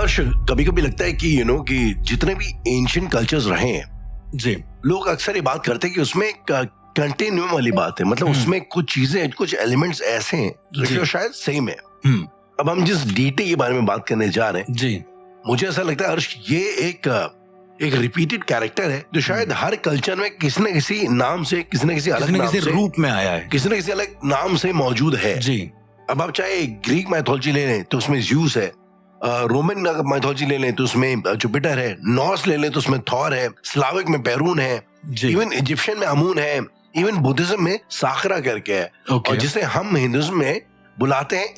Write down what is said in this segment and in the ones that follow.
अर्श कभी कभी लगता है कि कि जितने भी एंशिएंट कल्चर्स रहे हैं जी, लोग अक्सर ये बात करते हैं कि उसमें कंटिन्यूम वाली बात है, मतलब उसमें कुछ चीजें, कुछ एलिमेंट्स ऐसे हैं जो शायद सेम है। अब हम जिस डीटी के बारे में बात करने जा रहे हैं जी, मुझे ऐसा लगता है अर्श ये एक रिपीटेड कैरेक्टर है जो शायद हर कल्चर में किसी न किसी नाम से, किसी न किसी अलग नाम से, रूप में आया है, किसी न किसी अलग नाम से मौजूद है जी। अब आप चाहे ग्रीक माइथोलॉजी ले लें तो उसमें ज़्यूस है, रोमन माइथोलॉजी ले लें तो उसमें जुपिटर है, नॉर्स ले लें तो उसमें थॉर है, स्लाविक में पेरून है, इवन इजिप्शियन में अमून है, इवन बुद्धिज्म में साखरा करके है, और जिसे हम हिंदुइज्म में बुलाते हैं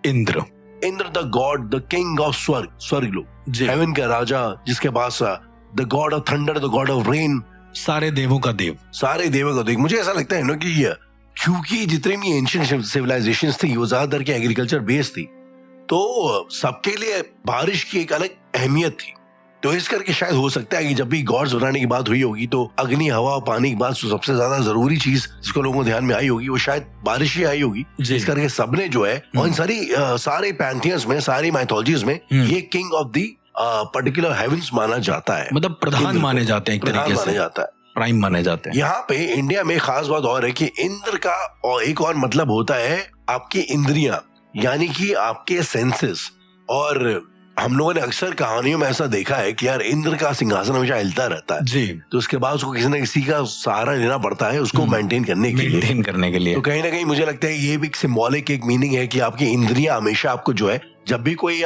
Indra the god, the king of स्वर्ग लोग, हेवन का राजा, जिसके पास the god of thunder, the god of rain, सारे देवों का देव। मुझे ऐसा लगता है कि क्योंकि जितनी भी एंशिएंट सिविलाइजेशंस थी वो ज्यादातर के एग्रीकल्चर बेस्ड थी, तो सबके लिए बारिश की एक अलग अहमियत थी। तो इस करके शायद हो सकता है कि जब भी गॉड्स बनाने की बात हुई होगी तो अग्नि, हवा और पानी की बात सबसे ज्यादा जरूरी चीज जिसको लोगों को ध्यान में आई होगी वो शायद बारिश ही आई होगी। इस करके सबने जो है, और इन सारे पैंथियंस में, सारी माइथोलॉजीज में ये king of the particular heavens माना जाता है, मतलब प्रधान माने जाते हैं, एक तरीके से जाता है, प्राइम माने जाते हैं। यहाँ पे इंडिया में खास बात और है कि इंद्र का और एक और मतलब होता है आपकी इंद्रियां, यानी कि आपके सेंसेस। और हम लोगों ने अक्सर कहानियों में ऐसा देखा है कि यार इंद्र का सिंहासन हमेशा हिलता रहता है जी, तो उसके बाद उसको किसी न किसी का सहारा लेना पड़ता है उसको मेंटेन करने के लिए। तो कहीं ना कहीं मुझे लगता है ये भी एक सिंबॉलिक एक मीनिंग है कि आपकी इंद्रियां हमेशा आपको जो है, जब भी कोई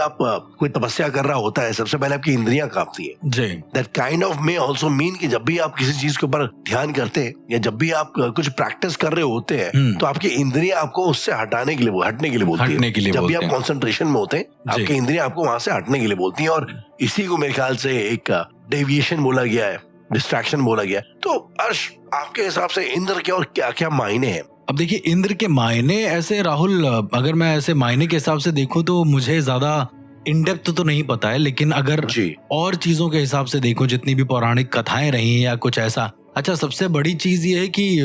तपस्या कर रहा होता है सबसे पहले आपकी इंद्रियां कांपती है जी। That kind of may also mean कि जब भी आप किसी चीज के ऊपर ध्यान करते हैं या जब भी आप कुछ प्रैक्टिस कर रहे होते हैं तो आपकी इंद्रियां आपको उससे हटने के लिए बोलती है। जब भी आप कंसंट्रेशन में होते हैं आपकी इंद्रियां आपको वहां से हटने के लिए बोलती हैं, और इसी को मेरे ख्याल से एक डेविएशन बोला गया है, डिस्ट्रैक्शन बोला गया है। तो अर्श, आपके हिसाब से इंद्र के और क्या क्या मायने हैं? अब देखिए, इंद्र के मायने ऐसे राहुल, अगर मैं ऐसे मायने के हिसाब से देखूं तो मुझे ज्यादा इन डेप्थ तो नहीं पता है, लेकिन अगर और चीजों के हिसाब से देखो, जितनी भी पौराणिक कथाएं रही या कुछ ऐसा, अच्छा सबसे बड़ी चीज ये है कि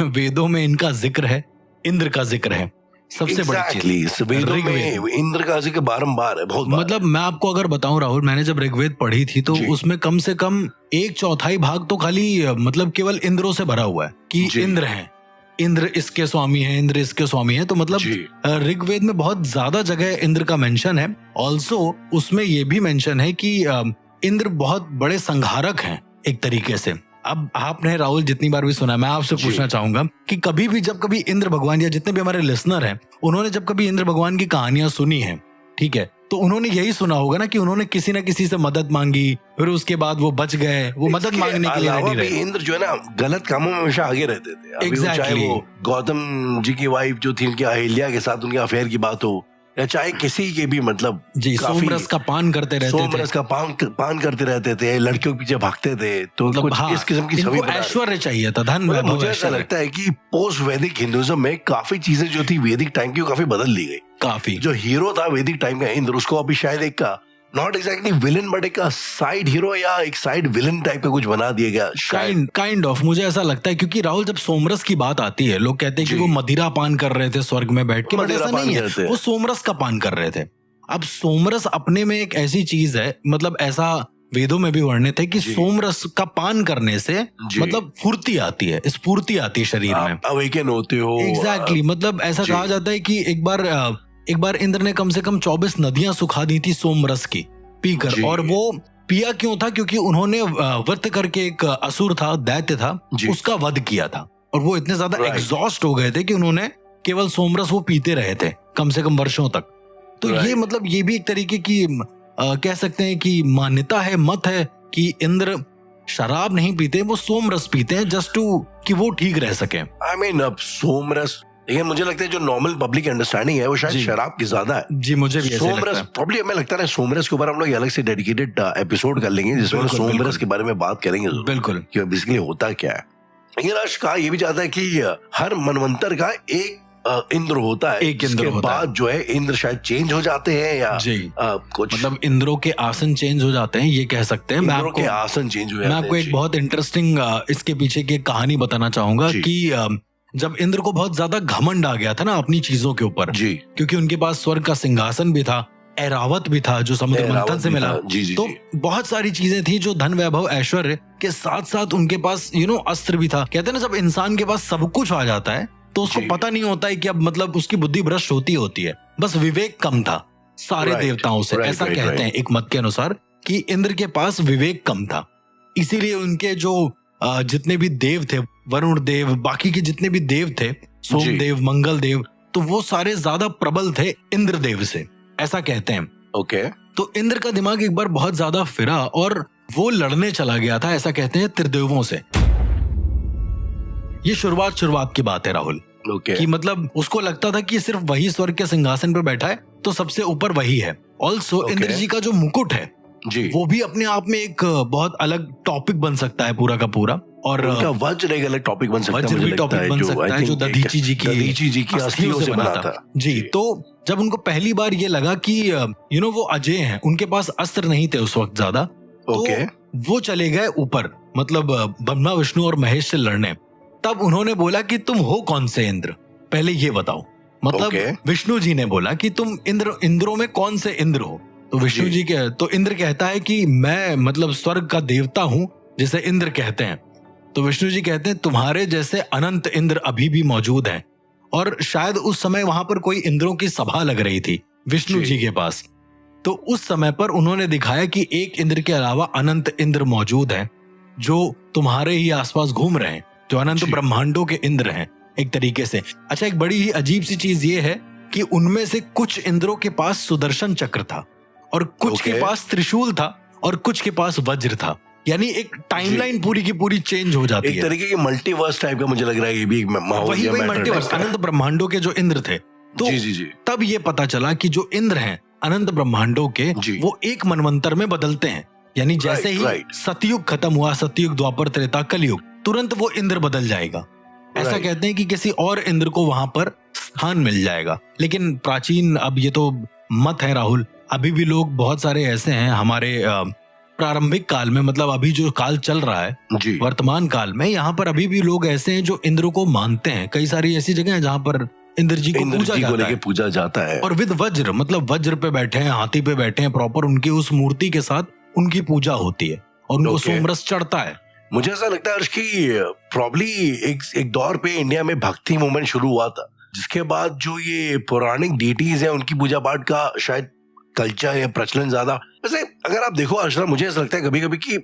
वेदों में इनका जिक्र है, इंद्र का जिक्र है, सबसे बड़ी चीज वेदों में इंद्र का जिक्र बारंबार है, बहुत मतलब मैं आपको अगर बताऊं राहुल, मैंने जब ऋग्वेद पढ़ी थी तो उसमें कम से कम 1/4 भाग तो खाली मतलब केवल इंद्रों से भरा हुआ है कि इंद्र हैं, इंद्र इसके स्वामी है, इंद्र इसके स्वामी है। तो मतलब ऋग्वेद में बहुत ज्यादा जगह इंद्र का मेंशन है। ऑल्सो उसमें ये भी मेंशन है कि इंद्र बहुत बड़े संहारक हैं एक तरीके से। अब आपने राहुल जितनी बार भी सुना, मैं आपसे पूछना चाहूंगा कि कभी भी जब कभी इंद्र भगवान या जितने भी हमारे लिसनर हैं उन्होंने जब कभी इंद्र भगवान की कहानियां सुनी है, ठीक है, तो उन्होंने यही सुना होगा ना कि उन्होंने किसी न किसी से मदद मांगी, फिर उसके बाद वो बच गए, वो मदद मांगने के लिए रेडी रहे। इंद्र जो है ना गलत कामों में हमेशा आगे रहते थे। चाहे वो गौतम जी की वाइफ जो थी उनकी अहिल्या के साथ उनके अफेयर की बात हो, या चाहे किसी के भी, मतलब जी, सोमरस का पान करते रहते थे, सोमरस का पान करते रहते थे, लड़कियों के पीछे भागते थे, तो मतलब इस किस्म की छवि, ऐश्वर्य चाहिए था, धन। मुझे ऐसा लगता है कि पोस्ट वैदिक हिंदुइज्म में काफी चीजें जो थी वैदिक टाइम की काफी बदल दी गई। काफी जो हीरो था वैदिक टाइम का इंद्र, उसको अभी शायद एक का नॉट एग्जैक्टली विलन बट एक साइड हीरो या एक साइड विलन टाइप का कुछ बना दिया गया, काइंड ऑफ मुझे ऐसा लगता है। क्योंकि राहुल, जब सोमरस की बात आती है, लोग कहते हैं कि वो मदिरा पान कर रहे थे स्वर्ग में बैठ के, बट ऐसा नहीं है, वो सोमरस का पान कर रहे थे। अब सोमरस अपने में एक ऐसी चीज है, मतलब ऐसा वेदों में भी वर्णित है कि सोमरस का पान करने से मतलब फुर्ती आती है, स्फूर्ति आती है शरीर में, अवेकन होते हो। एग्जैक्टली, मतलब ऐसा कहा जाता है कि एक बार इंद्र ने कम से कम 24 नदियां सुखा दी थी सोमरस की पीकर। और वो पिया क्यों था? क्योंकि उन्होंने व्रत करके, एक असुर था, दैत्य था, उसका वध किया था, और वो इतने ज्यादा एग्जॉस्ट हो गए थे कि उन्होंने केवल सोमरस वो पीते रहे थे कम से कम वर्षों तक। तो ये मतलब ये भी एक तरीके की कह सकते हैं कि मान्यता है, मत है कि इंद्र शराब नहीं पीते, वो सोमरस पीते हैं जस्ट टू कि वो ठीक रह सके। आई मीन अब सोमरस, लेकिन मुझे लगता है जो नॉर्मल पब्लिक अंडरस्टैंडिंग है वो शायद शराब की ज्यादा है। जी, मुझे भी ऐसे लगता है। प्रॉब्ली हमें लगता है सोमरस के ऊपर हम लोग अलग से डेडिकेटेड एपिसोड कर लेंगे जिसमें सोमरस के बारे में बात करेंगे, बिल्कुल, कि बेसिकली होता क्या है। लेकिन आज कहा ये भी चाहता है कि हर मनवंतर का एक इंद्र होता है, एक इंद्र होता बाद जो है इंद्र शायद चेंज हो जाते हैं या कुछ, मतलब इंद्रों के आसन चेंज हो जाते हैं, ये कह सकते हैं। मैं आपको आसन चेंज हो जाते हैं। मैं आपको एक बहुत इंटरेस्टिंग इसके पीछे की कहानी बताना चाहूंगा कि जब इंद्र को बहुत ज्यादा घमंड आ गया था ना अपनी चीजों के ऊपर, क्योंकि उनके पास स्वर्ग का सिंहासन भी था, ऐरावत भी था जो समुद्र मंथन से मिला। तो बहुत सारी चीजें थी जो धन वैभव ऐश्वर्य के साथ साथ उनके पास अस्त्र भी था। कहते हैं ना, जब इंसान के पास सब कुछ आ जाता है तो उसको पता नहीं होता है कि अब मतलब उसकी बुद्धि भ्रष्ट होती है, बस विवेक कम था सारे देवताओं से। ऐसा कहते हैं एक मत के अनुसार कि इंद्र के पास विवेक कम था, इसीलिए उनके जो जितने भी देव थे, वरुण देव, बाकी के जितने भी देव थे, सोमदेव, मंगल देव, तो वो सारे ज्यादा प्रबल थे इंद्र देव से, ऐसा कहते हैं। ओके। तो इंद्र का दिमाग एक बार बहुत ज्यादा फिरा और वो लड़ने चला गया था, ऐसा कहते हैं, त्रिदेवों से। ये शुरुआत की बात है राहुल। कि मतलब उसको लगता था कि सिर्फ वही स्वर्ग के सिंहासन पर बैठा है तो सबसे ऊपर वही है। ऑल्सो इंद्र जी का जो मुकुट है वो भी अपने आप में एक बहुत अलग टॉपिक बन सकता है पूरा का पूरा। और उनका वज्र एक अलग टॉपिक बन सकता है, वज्र भी टॉपिक बन सकता है जो दधीची जी की अस्थियों से बना था जी। तो जब उनको पहली बार ये लगा कि वो अजय हैं, उनके पास अस्त्र नहीं थे उस वक्त ज्यादा, तो वो चले गए ऊपर, मतलब ब्रह्मा, विष्णु और महेश से लड़ने। तब उन्होंने बोला कि तुम हो कौन से इंद्र, पहले ये बताओ। मतलब विष्णु जी ने बोला कि तुम इंद्रों में कौन से इंद्र हो। तो विष्णु जी तो इंद्र कहता है कि मैं मतलब स्वर्ग का देवता हूँ जिसे इंद्र कहते हैं। तो विष्णु जी कहते हैं तुम्हारे जैसे अनंत इंद्र अभी भी मौजूद हैं, और शायद उस समय वहां पर कोई इंद्रों की सभा लग रही थी विष्णु जी के पास। तो उस समय पर उन्होंने दिखाया कि एक इंद्र के अलावा अनंत इंद्र मौजूद हैं जो तुम्हारे ही आसपास घूम रहे हैं, जो अनंत ब्रह्मांडों के इंद्र हैं एक तरीके से। अच्छा, एक बड़ी ही अजीब सी चीज ये है कि उनमें से कुछ इंद्रों के पास सुदर्शन चक्र था और कुछ के पास त्रिशूल था और कुछ के पास वज्र था। यानी एक टाइमलाइन पूरी की पूरी चेंज हो जाती है, एक तरीके की मल्टीवर्स टाइप का मुझे लग रहा है। ये भी एक वही मल्टीवर्स, अनंत ब्रह्मांडों के जो इंद्र थे। तो तब ये पता चला कि जो इंद्र हैं अनंत ब्रह्मांडों के, वो एक मनवंतर में बदलते हैं। यानी जैसे ही सतयुग खत्म हुआ, सतयुग, द्वापर, त्रेता, कलयुग, तुरंत वो इंद्र बदल जाएगा। ऐसा कहते हैं कि किसी और इंद्र को वहां पर स्थान मिल जाएगा। लेकिन प्राचीन, अब ये तो मत है राहुल, अभी भी लोग बहुत सारे ऐसे हैं हमारे प्रारंभिक काल में, मतलब अभी जो काल चल रहा है वर्तमान काल में, यहाँ पर अभी भी लोग ऐसे हैं जो इंद्र को मानते हैं। कई सारी ऐसी जगह है जहाँ पर इंद्र जी को पूजा जाता है और विद वज्र, मतलब वज्र पे बैठे हैं, हाथी पे बैठे हैं, प्रॉपर उनकी उस मूर्ति के साथ उनकी पूजा होती है और उनको सोमरस चढ़ता है। मुझे ऐसा लगता है कि प्रॉब्ली एक दौर पे इंडिया में भक्ति मूवमेंट शुरू हुआ था, जिसके बाद जो ये पौराणिक डीटीज है उनकी पूजा पाठ का शायद कल्चर या प्रचलन ज्यादा। वैसे अगर आप देखो अर्चना, मुझे ऐसा लगता है कभी कभी कि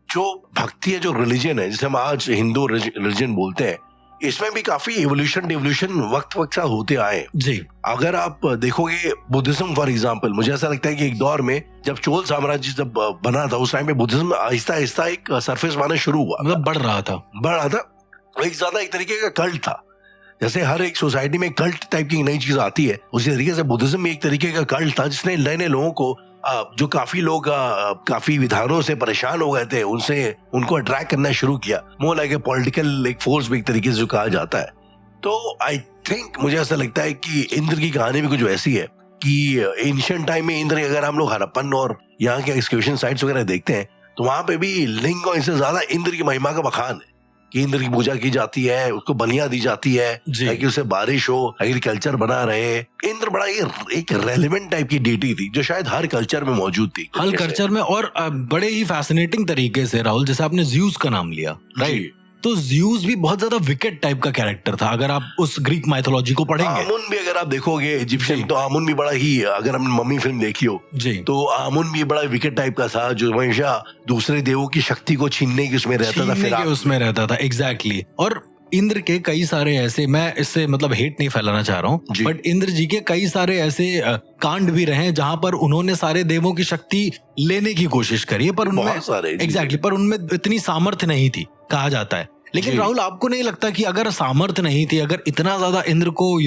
जो भक्ति है, जो रिलीजन है, जिसे हम आज हिंदू रिलीजन बोलते हैं, इसमें भी काफी इवोल्यूशन वक्त सा होते आए जी। अगर आप देखोगे बुद्धिज्म फॉर एग्जांपल, मुझे ऐसा लगता है कि एक दौर में जब चोल साम्राज्य जब बना था, उस टाइम पे बुद्धिज्म आहिस्ता आहिस्ता एक सरफेस मारना शुरू हुआ, मतलब बढ़ रहा था। एक ज्यादा एक तरीके का कल्ट था। जैसे हर एक सोसाइटी में कल्ट टाइप की नई चीज आती है, उसी तरीके से बुद्धिज्म में एक तरीके का कल्ट था जिसने नए नए लोगों को, जो काफी लोग काफी विधानों से परेशान हो गए थे, उनको अट्रैक्ट करना शुरू किया। मोर लाइक ए पॉलिटिकल एक फोर्स भी एक तरीके से जो कहा जाता है। तो आई थिंक मुझे ऐसा लगता है कि इंद्र की कहानी भी कुछ वैसी है कि एंशिएंट टाइम में इंद्र, अगर हम लोग हड़प्पन और यहाँ के एक्सक्यूशन साइट्स वगैरह देखते हैं तो वहां पे भी लिंग और इससे ज्यादा इंद्र की महिमा का बखान है कि इंद्र की पूजा की जाती है, उसको बलियां दी जाती है ताकि उसे बारिश हो, एग्रीकल्चर बना रहे। इंद्र बड़ा एक रेलेवेंट टाइप की डीटी थी जो शायद हर कल्चर में मौजूद थी, हर कल्चर में। और बड़े ही फैसिनेटिंग तरीके से राहुल, जैसे आपने ज़्यूस का नाम लिया, राइट, तो ज़्यूस भी बहुत ज्यादा विकेट टाइप का कैरेक्टर था अगर आप उस ग्रीक माइथोलॉजी को पढ़ेंगे। आमुन भी अगर आप देखोगे इजिप्शियन, तो आमुन भी बड़ा ही, अगर हमने मम्मी फिल्म देखी हो जी, तो आमुन भी बड़ा विकेट टाइप का था जो हमेशा दूसरे देवों की शक्ति को छीनने की उसमें रहता था। एग्जैक्टली। और इंद्र के कई सारे ऐसे, मैं इससे मतलब हेट नहीं फैलाना चाह रहा हूँ, बट इंद्र जी के कई सारे ऐसे कांड भी रहे जहां पर उन्होंने सारे देवों की शक्ति लेने की कोशिश करी है, पर उनमें पर उनमें इतनी सामर्थ्य नहीं थी, कहा जाता है। लेकिन राहुल, आपको नहीं लगता कि अगर सामर्थ्य नहीं थी, अगर इतना ज्यादा इंद्र को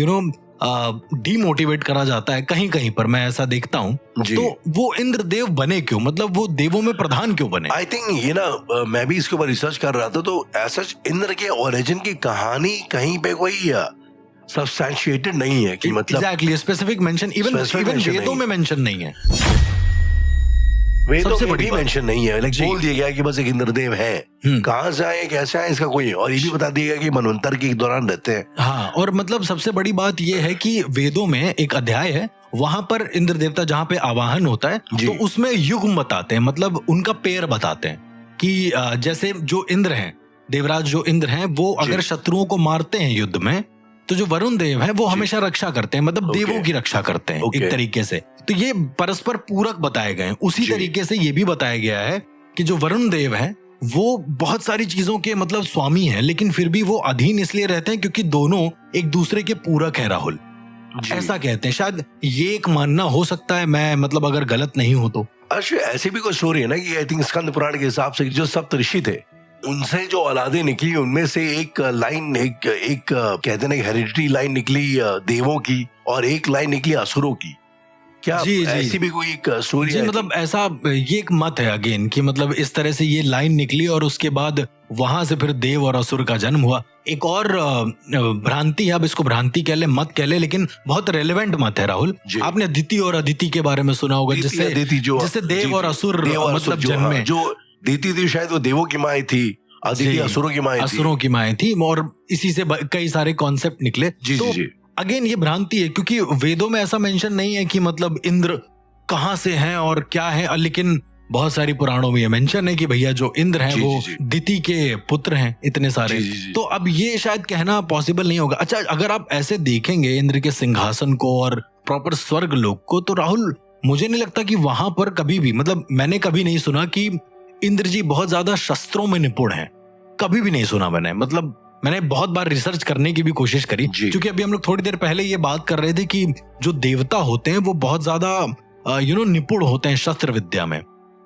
डीमोटिवेट करा जाता है कहीं कहीं पर, मैं ऐसा देखता हूँ, तो वो इंद्र देव बने क्यों? मतलब वो देवों में प्रधान क्यों बने? आई थिंक ये ना, मैं भी इसके ऊपर रिसर्च कर रहा था, तो ऐसा इंद्र के ओरिजिन की कहानी कहीं पे कोई सब्सटैंशिएटेड नहीं है कि, मतलब, मतलब एग्जैक्टली, स्पेसिफिक मेंशन इवन वेदों में मेंशन नहीं है। स्पेसिफिक मेंशन नहीं है। इवन वेदों में मेंशन नहीं है। स्पेसिफिक मेंशन नहीं है। नहीं है। सबसे बड़ी मेंशन नहीं है, लाइक बोल दिया गया कि बस एक इंद्रदेव है, कहाँ से आए कैसे आए इसका कोई, और ये भी बता दिया गया कि मनवंतर के दौरान रहते हैं। हाँ, और मतलब सबसे बड़ी बात ये है कि वेदों में एक अध्याय है, वहां पर इंद्र देवता जहाँ पे आवाहन होता है तो उसमें युग्म बताते हैं, मतलब उनका पेयर बताते हैं कि जैसे जो इंद्र हैं, देवराज जो इंद्र हैं, वो अगर शत्रुओं को मारते हैं युद्ध में, तो जो वरुण देव हैं वो हमेशा रक्षा करते हैं, मतलब देवों की रक्षा करते हैं एक तरीके से। तो ये परस्पर पूरक बताए गए हैं। उसी तरीके से ये भी बताया गया है कि जो वरुण देव हैं वो बहुत सारी चीजों के मतलब स्वामी हैं, लेकिन फिर भी वो अधीन इसलिए रहते हैं क्योंकि दोनों एक दूसरे के पूरक हैं। राहुल ऐसा कहते हैं, शायद ये एक मानना हो सकता है, मैं मतलब अगर गलत नहीं हो तो। ऐसी भी कोई स्टोरी है ना कि आई थिंक स्कंद पुराण के हिसाब से जो सप्तऋषि थे उनसे जो औलादे निकली उनमें से एक लाइन एक कहते हैं हेरिडिटी लाइन निकली देवों की और एक लाइन निकली असुरों की। क्या ऐसी भी कोई एक स्टोरी है? मतलब ऐसा ये एक मत है अगेन कि मतलब इस तरह से ये लाइन निकली और उसके बाद वहां से फिर देव और असुर का जन्म हुआ। एक और भ्रांति है, अब इसको भ्रांति कह ले मत कह ले, लेकिन बहुत रेलेवेंट मत है राहुल। आपने अदिति और अदिति के बारे में सुना होगा, जिससे देव और असुर मतलब जन्मे। जो दीति थी शायद वो देवों की माँ थी, अदिति असुरों की माँ थी, और इसी से कई सारे कॉन्सेप्ट निकले। तो अगेन ये भ्रांति है क्योंकि वेदों में ऐसा मेंशन नहीं है कि मतलब इंद्र कहाँ से हैं और क्या है, लेकिन बहुत सारी पुराणों में ये मेंशन है कि भैया जो इंद्र हैं वो दिति के पुत्र हैं इतने सारे। तो अब ये शायद कहना पॉसिबल नहीं होगा। अच्छा, अगर आप ऐसे देखेंगे इंद्र के सिंहासन को और प्रॉपर स्वर्ग लोक को, तो राहुल मुझे नहीं लगता कि वहां पर कभी भी, मतलब मैंने कभी नहीं सुना कि इंद्र जी बहुत ज्यादा शस्त्रों में निपुण हैं। कभी भी नहीं सुना मैंने, मतलब मैंने बहुत बार रिसर्च करने की भी कोशिश करी, क्योंकि अभी हम लोग थोड़ी देर पहले ये बात कर रहे थे कि जो देवता होते हैं वो बहुत ज्यादा निपुण होते हैं शस्त्र विद्या में।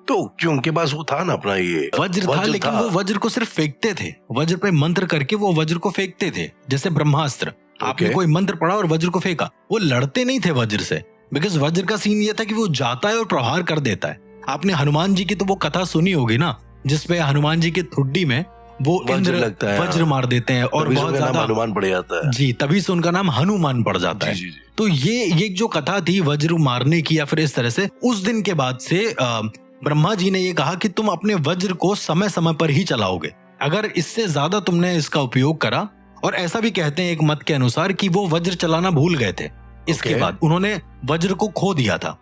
तो क्यों, उनके पास वो था ना अपना ये वज्र था, लेकिन वो वज्र को सिर्फ फेंकते थे, वज्र पे मंत्र करके वो वज्र को फेंकते थे, जैसे ब्रह्मास्त्र। आपने कोई मंत्र पढ़ा और वज्र को फेंका, वो लड़ते नहीं थे वज्र से, बिकॉज वज्र का सीन ये था कि वो जाता है और प्रहार कर देता है। आपने हनुमान जी की तो वो कथा सुनी होगी ना, जिसपे हनुमान जी की ठुड्डी में वो इंद्र वज्र मार देते हैं और बहुत ज्यादा हनुमान पड़ जाता है। जी, तभी से उनका नाम हनुमान पड़ जाता है। तो ये जो कथा थी वज्र मारने की या फिर इस तरह से, उस दिन के बाद से ब्रह्मा जी ने ये कहा कि तुम अपने वज्र को समय समय पर ही चलाओगे, अगर इससे ज्यादा तुमने इसका उपयोग करा। और ऐसा भी कहते हैं एक मत के अनुसार कि वो वज्र चलाना भूल गए थे। इसके बाद उन्होंने वज्र को खो दिया था।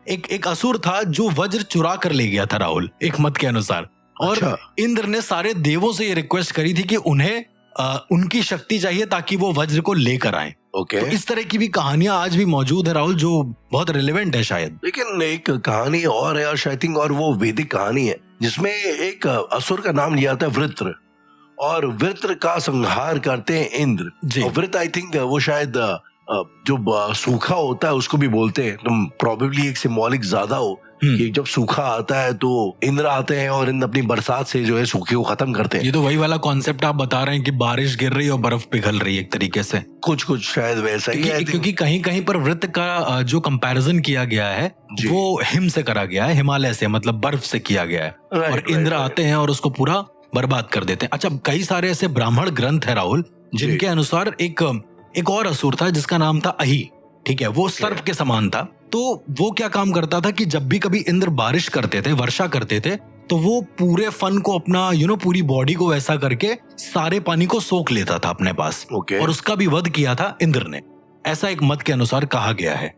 एक असुर था जो वज्र चुरा कर ले गया था राहुल, एक मत के अनुसार। और इंद्र ने सारे देवों से ये रिक्वेस्ट करी थी कि उन्हें उनकी शक्ति चाहिए ताकि वो वज्र को लेकर आए। तो इस तरह की भी कहानियां आज भी मौजूद है राहुल, जो बहुत रिलेवेंट है शायद। लेकिन एक कहानी और है आई थिंक, और वो वैदिक कहानी है जिसमें एक असुर का नाम लिया था वृत्र, और वृत्र का संहार करते हैं इंद्र। और वृत्र आई थिंक वो शायद जो सूखा होता है उसको भी बोलते हैं, तुम प्रोबेबली एक सिंबॉलिक ज्यादा हो कि जब सूखा आता है तो इंद्र आते हैं और इंद्र अपनी बरसात से जो है सूखे को खत्म करते हैं। ये तो वही वाला कॉन्सेप्ट आप बता रहे हैं कि बारिश गिर रही है और बर्फ पिघल रही है एक तरीके से, कुछ शायद वैसा ही है। क्योंकि कहीं कहीं पर वृत्त का जो कंपैरिजन किया गया है वो हिम से करा गया है, हिमालय से, मतलब बर्फ से किया गया है। और इंद्र आते हैं और उसको पूरा बर्बाद कर देते हैं। अच्छा, कई सारे ऐसे ब्राह्मण ग्रंथ है राहुल जिनके अनुसार एक और असुर था जिसका नाम था अहि। ठीक है, वो सर्प के समान था। तो वो क्या काम करता था कि जब भी कभी इंद्र बारिश करते थे, वर्षा करते थे, तो वो पूरे फन को अपना पूरी बॉडी को वैसा करके सारे पानी को सोख लेता था अपने पास। और उसका भी वध किया था इंद्र ने, ऐसा एक मत के अनुसार कहा गया है।